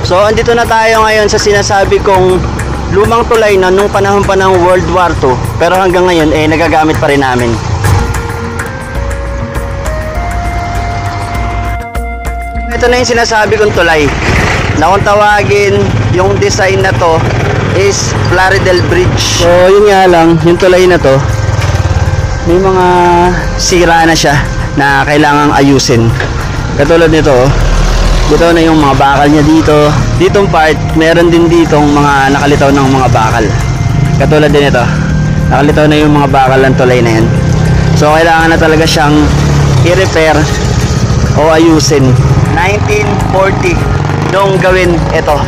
So andito na tayo ngayon sa sinasabi kong lumang tulay na nung panahon pa ng World War II, pero hanggang ngayon nagagamit pa rin namin. Ito na yung sinasabi kong tulay na kung tawagin yung design na to is Plaridel Bridge. So yun nga lang, yung tulay na to may mga sira na siya na kailangang ayusin. Katulad nito, dito na yung mga bakal niya dito. Ditong part, meron din ditong mga nakalitaw ng mga bakal. Katulad din ito, nakalitaw na yung mga bakal ng tulay na yan. So kailangan na talaga siyang i-repair o ayusin. 1940 nung gawin ito.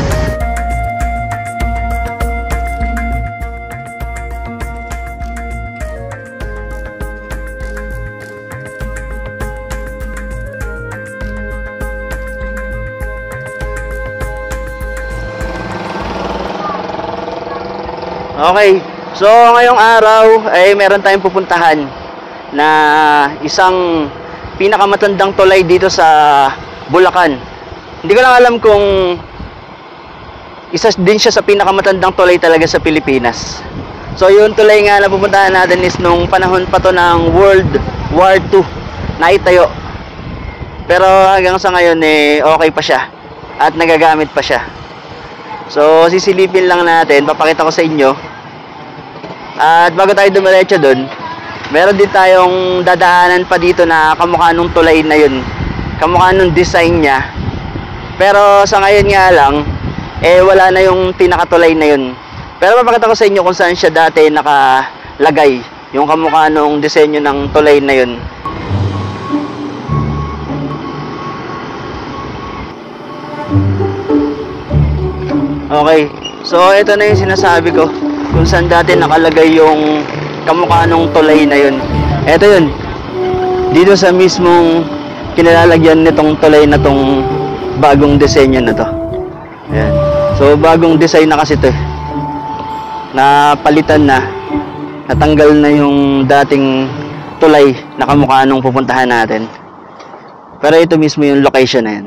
Okay, so ngayong araw ay meron tayong pupuntahan na isang pinakamatandang tulay dito sa Bulacan. Hindi ko lang alam kung isa din siya sa pinakamatandang tulay talaga sa Pilipinas. So yung tulay nga na pupuntahan natin is nung panahon pa to ng World War II na itayo. Pero hanggang sa ngayon okay pa siya at nagagamit pa siya. So sisilipin lang natin, papakita ko sa inyo. At bago tayo dumiretso doon, meron din tayong dadaanan pa dito na kamukha nung tulay na yun, kamukha nung design niya. Pero sa ngayon nga lang wala na yung pinakatulay na yun. Pero papakita ko sa inyo kung saan siya dati nakalagay, yung kamukha nung disenyo ng tulay na yun. Okay, so ito na yung sinasabi ko kung saan dati nakalagay yung kamukha nung tulay na yun. Ito yun, dito sa mismong kinalalagyan nitong tulay na tong bagong disenyo na to. Ayan. So bagong design na kasi to, napalitan na, natanggal na yung dating tulay na kamukha nung pupuntahan natin. Pero ito mismo yung location na yan.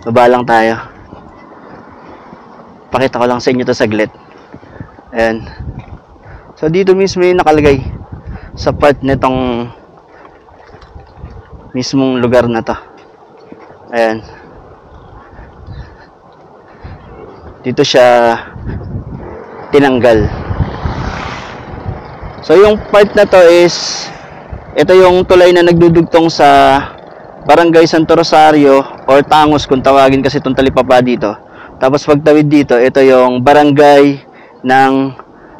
Baba lang tayo, pakita ko lang sa inyo to saglit. Ayan. So dito mismo yung nakalagay sa part nitong mismong lugar na to. Ayan. Dito siya tinanggal. So yung part na to is, ito yung tulay na nagdudugtong sa Barangay Santo Rosario or Tangos kung tawagin kasi itong talipapa dito. Tapos pagtawid dito, ito yung barangay ng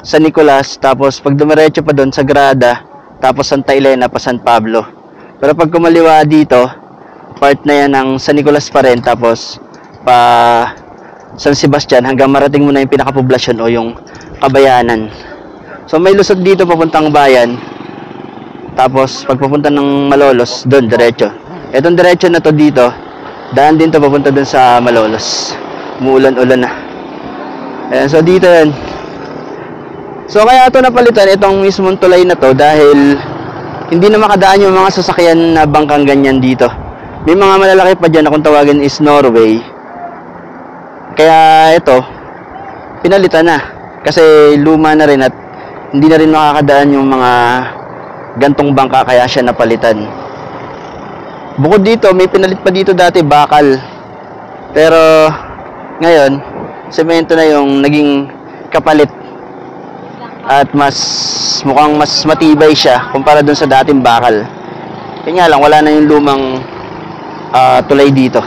San Nicolas. Tapos pag dumiretso pa doon, Sagrada. Tapos Santa Elena pa San Pablo. Pero pag kumaliwa dito, part na yan ng San Nicolas pa rin. Tapos pa San Sebastian hanggang marating mo na yung pinakapoblasyon o yung Kabayanan. So may lusot dito papuntang bayan. Tapos pag papunta ng Malolos, doon diretso. Etong diretso na to dito, daan din to papunta doon sa Malolos. Umuulan-ulan na. Ayan, so dito yan. So kaya ito napalitan, itong mismong tulay na to, dahil hindi na makadaan yung mga sasakyan na bangkang ganyan dito. May mga malalaki pa dyan na kung tawagin is Norway. Kaya ito, pinalitan na. Kasi luma na rin at hindi na rin makakadaan yung mga gantong bangka, kaya siya napalitan. Bukod dito, may pinalit pa dito dati, bakal. Pero ngayon, semento na yung naging kapalit. At mukhang mas matibay siya kumpara dun sa dating bakal. Kaya lang, wala na yung lumang tulay dito.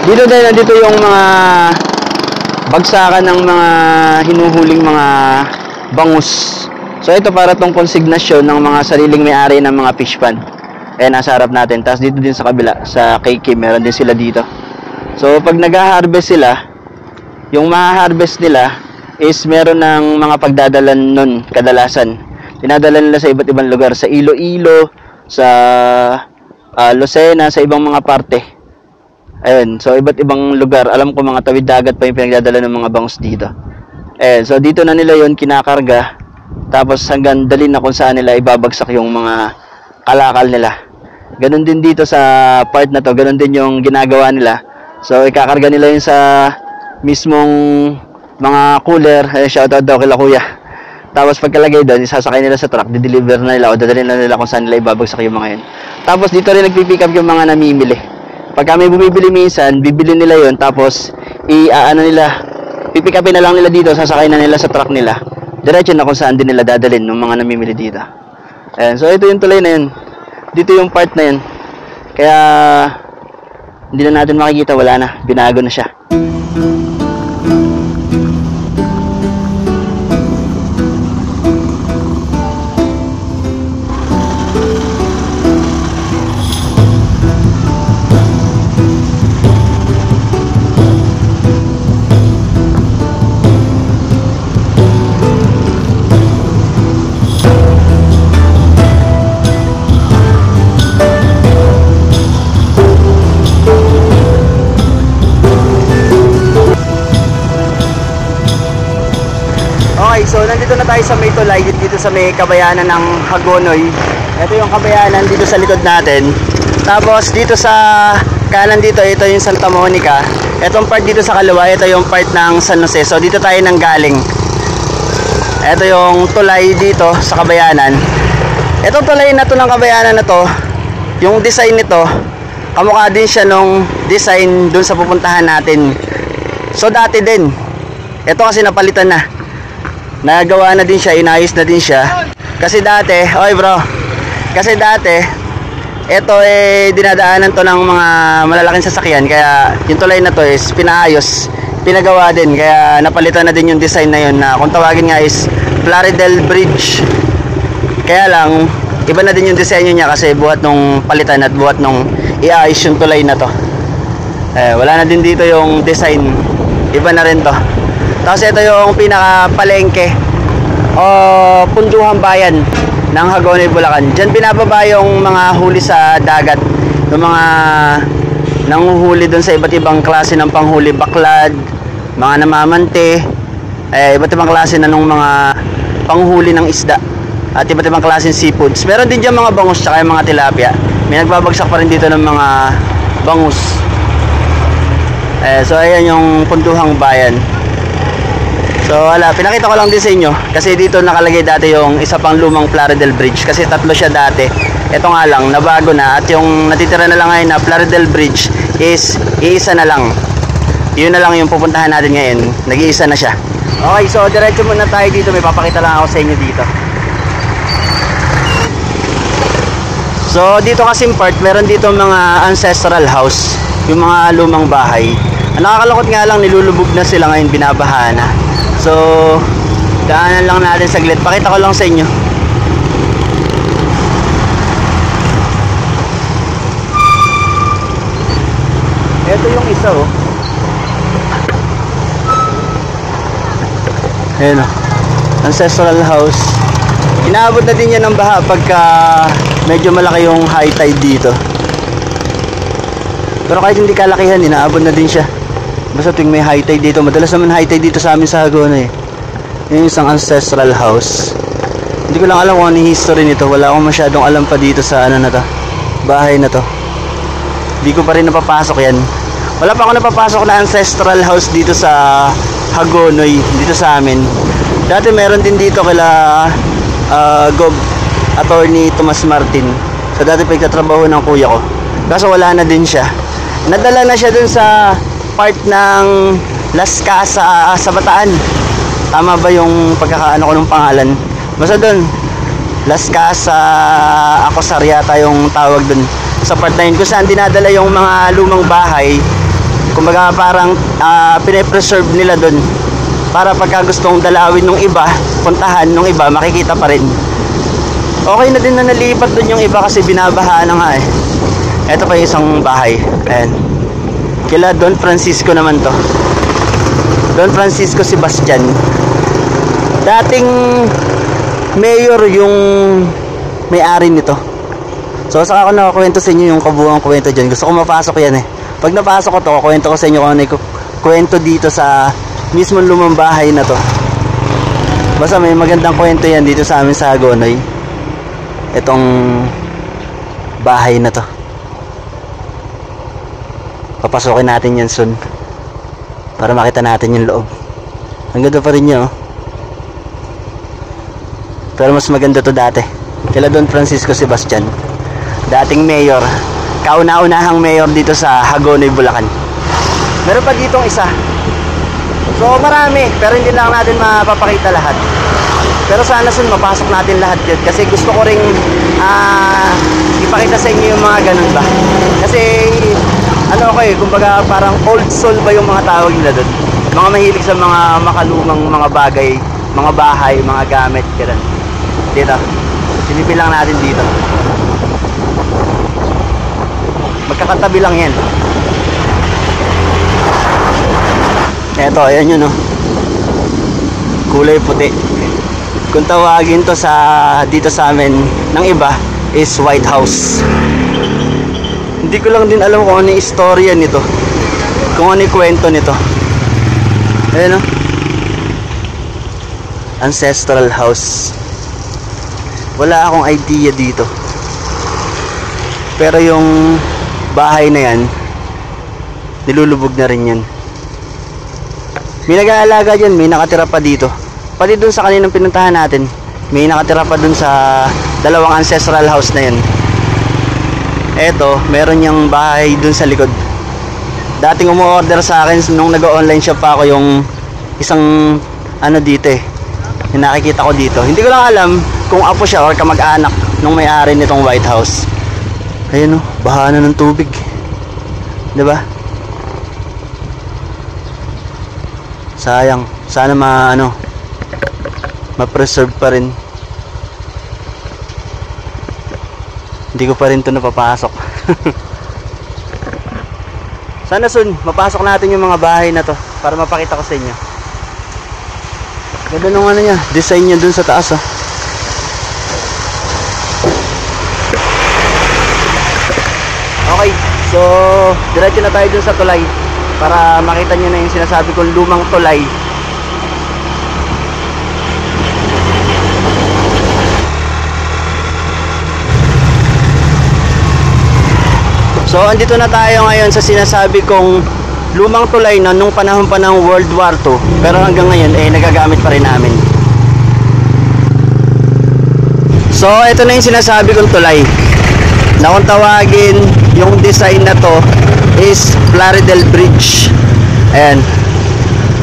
Dito din, nandito yung mga bagsakan ng mga hinuhuling mga bangus. So ito para tong konsignasyon ng mga sariling may-ari ng mga fish pond. Nasa harap natin. Tapos dito din sa kabila, sa KK, meron din sila dito. So pag nag-harvest sila, yung ma-harvest nila is meron ng mga pagdadalan nun kadalasan. Dinadala nila sa iba't ibang lugar, sa Iloilo, sa Lucena, sa ibang mga parte. Ayun, so iba't ibang lugar. Alam ko mga tawid dagat pa yung pinagdadala ng mga bangus dito. So dito na nila yon kinakarga. Tapos hanggang dalhin na kung saan nila ibabagsak yung mga kalakal nila. Ganon din dito sa part na to, ganon din yung ginagawa nila So ikakarga nila yun sa mismong mga cooler. Shoutout daw kila kuya. Tapos pagkalagay doon, isasakay nila sa truck, di-deliver na nila o dadalhin na nila kung saan nila ibabagsak yung mga yun. Tapos dito rin nagpipick up yung mga namimili. Pag kami bumibili minsan, bibili nila yun, tapos pipick upin na lang nila dito, sasakay na nila sa truck nila. Diretso na kung saan din nila dadalhin ng mga namimili dito. Ayan, so ito yung tulay na yun. Dito yung part na yun. Kaya hindi na natin makikita, wala na, binago na siya. So nandito na tayo sa may tulay, dito sa may kabayanan ng Hagonoy. Ito yung kabayanan dito sa likod natin. Tapos dito sa kanan dito, ito yung Santa Monica. Itong part dito sa kaliwa, ito yung part ng San Jose. So dito tayo nang galing. Ito yung tulay dito sa kabayanan. Itong tulay na to ng kabayanan na to, yung design nito, kamukha din siya nung design dun sa pupuntahan natin. So dati din, ito kasi napalitan na. Nagawa na din siya, inayos na din siya. Kasi dati, oy bro, kasi dati, ito dinadaanan to ng mga malalaking sasakyan. Kaya yung tulay na to is pinaayos, pinagawa din. Kaya napalitan na din yung design na yun na kung tawagin nga is Plaridel Bridge. Kaya lang, iba na din yung disenyo niya kasi buhat nung palitan at buhat nung iayos yung tulay na to. Wala na din dito yung design, iba na rin to. Tapos ito yung pinaka-palengke o punduhang bayan ng Hagonoy, Bulacan. Diyan binababa yung mga huli sa dagat. Yung mga nanguhuli doon sa iba't ibang klase ng panghuli, baklad, mga namamante, iba't ibang klase na ng mga panghuli ng isda at iba't ibang klase ng seafoods. Meron din diyan mga bangus tsaka yung mga tilapia. May nagbabagsak pa rin dito ng mga bangus. So ayan yung punduhang bayan. So wala, pinakita ko lang din sa inyo kasi dito nakalagay dati yung isa pang lumang Plaridel Bridge kasi tatlo siya dati. Ito nga lang, nabago na at yung natitira na lang ngayon na Plaridel Bridge is iisa na lang. Yun na lang yung pupuntahan natin ngayon, nag-iisa na siya. Okay, so diretso muna tayo dito, may papakita lang ako sa inyo dito. So dito kasing part, meron dito mga ancestral house, yung mga lumang bahay. Ang nakakalungkot nga lang, nilulubog na sila ngayon, binabaha na. So, daanan lang natin saglit. Pakita ko lang sa inyo. Ito yung isa oh. Ayan oh. Ancestral house. Inaabot na din yan ng baha pagka medyo malaki yung high tide dito. Pero kahit hindi kalakihan, inaabot na din siya. Basta tuwing may high tide dito, madalas naman high tide dito sa amin sa Hagonoy. Yun yung isang ancestral house. Hindi ko lang alam kung ano yung history nito. Wala akong masyadong alam pa dito sa ano na to, bahay na to. Hindi ko pa rin napapasok yan. Wala pa ako napapasok na ancestral house dito sa Hagonoy, dito sa amin. Dati meron din dito kila Gov Attorney Tomas Martin. So dati pagtatrabaho ng kuya ko. Kaso wala na din siya. Nadala na siya dun sa part ng Las Casas sa Bataan. Tama ba yung pagkakaano ko ng pangalan? Basta dun Las Casas Acosar yata yung tawag dun sa part na yun, kung saan dinadala yung mga lumang bahay. Kumbaga parang pine-preserve nila dun para pagka gustong dalawin ng iba, puntahan ng iba, makikita pa rin. Okay na din na nalipat dun yung iba kasi binabaha na nga eh. Ito pa yung isang bahay. Ayan. Kila Don Francisco naman to. Don Francisco Sebastian. Dating mayor yung may-ari nito. So saka ako nakakwento sa inyo yung kabuuan kwento dyan. Gusto ko mapasok yan eh. Pag napasok ko to, kwento ko sa inyo kung ano yung kwento dito sa mismo lumang bahay na to. Basta may magandang kwento yan dito sa amin sa Hagonoy. Itong bahay na to. Papasokin natin yan soon para makita natin yung loob. Ang ganda pa rin niya, oh. Pero mas maganda to dati. Kila Don Francisco Sebastian, dating mayor, kauna-unahang mayor dito sa Hagonoy, Bulacan. Meron pa ditong isa. So marami, pero hindi lang natin mapapakita lahat. Pero sana soon mapasok natin lahat yun, kasi gusto ko ring ipakita sa inyo yung mga ganun ba. Kasi ano ko kumbaga parang old soul ba yung mga tawag nila doon. Mga mahilig sa mga makalumang mga bagay, mga bahay, mga gamit, ganun. Dito, silipin lang natin dito. Magkakatabi lang yan. Eto, ayan yun, oh. Kulay puti. Kung tawagin to dito sa amin ng iba is White House. Hindi ko lang din alam kung ano yung istorya nito, kung ano yung kwento nito. Ayan, oh. Ancestral house. Wala akong idea dito. Pero yung bahay na yan, nilulubog na rin yan. May nag-aalaga dyan, may nakatira pa dito. Pati dun sa kaninang pinuntahan natin, may nakatira pa dun sa dalawang ancestral house na yun. Eto, meron yung bahay dun sa likod. Dating umu-order sa akin nung nag-online shop pa ako yung isang ano dito eh, yung nakikita ko dito. Hindi ko lang alam kung apo siya or kamag-anak nung may-ari nitong White House. Ayun, oh, baha na ng tubig, diba? Sayang, sana ma-preserve pa rin. Hindi ko pa rin ito napapasok. Sana soon mapasok natin yung mga bahay na to para mapakita ko sa inyo. Ganda nung ano niya, design niya dun sa taas, oh. Okay, so diretso na tayo dun sa tulay para makita nyo na yung sinasabi kong lumang tulay. So andito na tayo ngayon sa sinasabi kong lumang tulay na nung panahon pa ng World War II, pero hanggang ngayon nagagamit pa rin namin. So ito na yung sinasabi kong tulay na kung tawagin yung design na to is Plaridel Bridge. Ayan.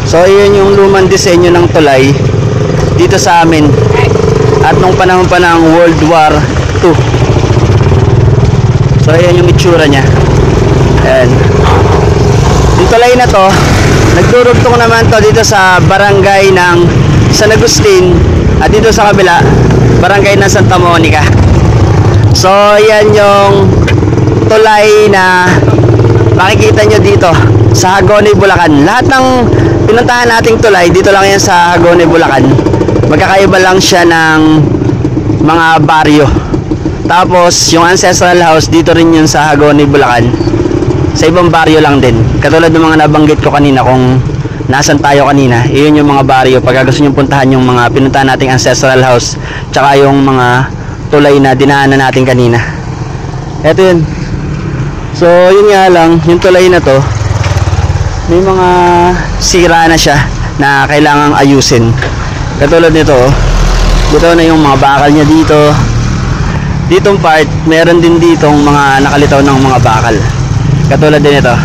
So yun yung lumang disenyo ng tulay dito sa amin at nung panahon pa ng World War II. So ayan yung itsura nya. Ayan. Yung tulay na to, nagdurugtong naman to dito sa barangay ng San Agustin at dito sa kabila barangay ng Santa Monica. So yan yung tulay na makikita nyo dito sa Hagonoy, Bulacan. Lahat ng pinuntahan nating tulay dito lang yan sa Hagonoy, Bulacan. Magkakaiba lang siya ng mga baryo. Tapos yung ancestral house dito rin yun sa Hagonoy, Bulacan, sa ibang baryo lang din. Katulad ng mga nabanggit ko kanina, kung nasan tayo kanina, iyon yung mga baryo pagka gusto nyo puntahan yung mga pinuntahan nating ancestral house, tsaka yung mga tulay na dinaanan natin kanina. Eto yun. So yun nga lang, yung tulay na to may mga sira na siya na kailangang ayusin. Katulad nito, oh. Dito na yung mga bakal niya dito. Ditong part, meron din ditong mga nakalitaw ng mga bakal. Katulad din ito,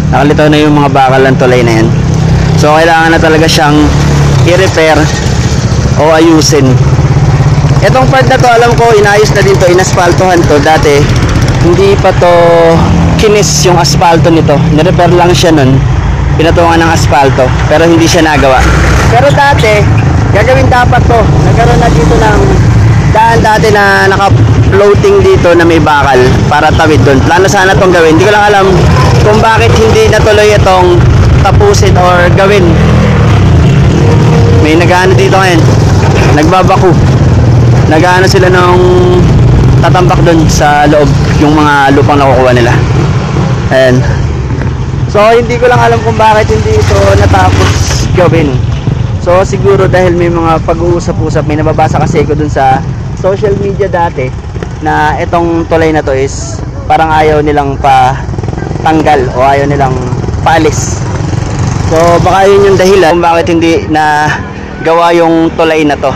nakalitaw na yung mga bakal ng tulay na yan. So kailangan na talaga siyang i-repair o ayusin. Etong part na to, alam ko inayos na din to, inaspaltohan to. Dati hindi pa to kinis yung asfalto nito, nirepair lang siya nun, pinatungan ng asfalto, pero hindi siya nagawa. Pero dati gagawin dapat to, nagkaroon na dito ng daan dati na naka-floating dito na may bakal para tawid doon. Plano sana tong gawin, hindi ko lang alam kung bakit hindi natuloy itong tapusin or gawin. May nag-ano dito ngayon, nagbabako, nag-ano sila ng tatambak doon sa loob yung mga lupang nakukuha nila. Ayan. So hindi ko lang alam kung bakit hindi ito natapos gawin. So siguro dahil may mga pag-uusap-usap, may nababasa kasi ko dun sa social media dati na itong tulay na to is parang ayaw nilang pa tanggal o ayaw nilang paalis. So baka yun yung dahilan kung bakit hindi na gawa yung tulay na to.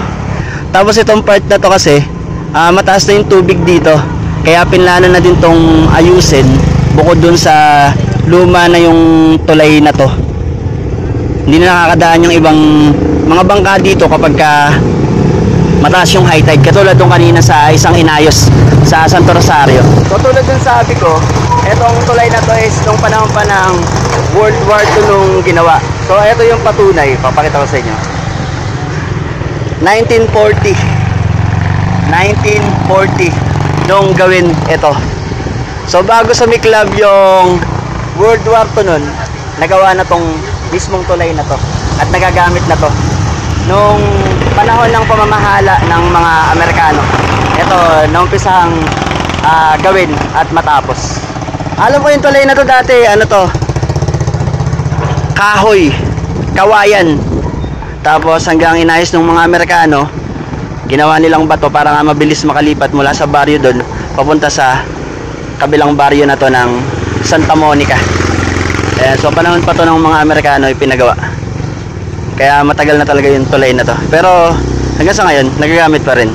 Tapos itong part na to kasi mataas na yung tubig dito, kaya pinlano na din tong ayusin bukod dun sa luma na yung tulay na to. Hindi na nakakadaan yung ibang mga bangka dito kapag mataas yung high tide, katulad dun kanina sa isang inayos sa Santo Rosario. So tulad dun sabi ko, etong tulay na to is nung panahon pa ng World War II nung ginawa. So ito yung patunay, papakita ko sa inyo. 1940 nung gawin ito. So bago sumiklab yung World War II nun, nagawa na tong mismong tulay na to at nagagamit na to nung panahon ng pamamahala ng mga Amerikano. Ito, naumpisahang gawin at matapos. Alam ko yung tulay na to dati, ano to? Kahoy, kawayan. Tapos hanggang inayos ng mga Amerikano, ginawa nilang bato para nga mabilis makalipat mula sa baryo doon papunta sa kabilang baryo na to ng Santa Monica. So panahon pa to ng mga Amerikano ipinagawa. Kaya matagal na talaga yung tulay na to. Pero hanggang sa ngayon, nagagamit pa rin.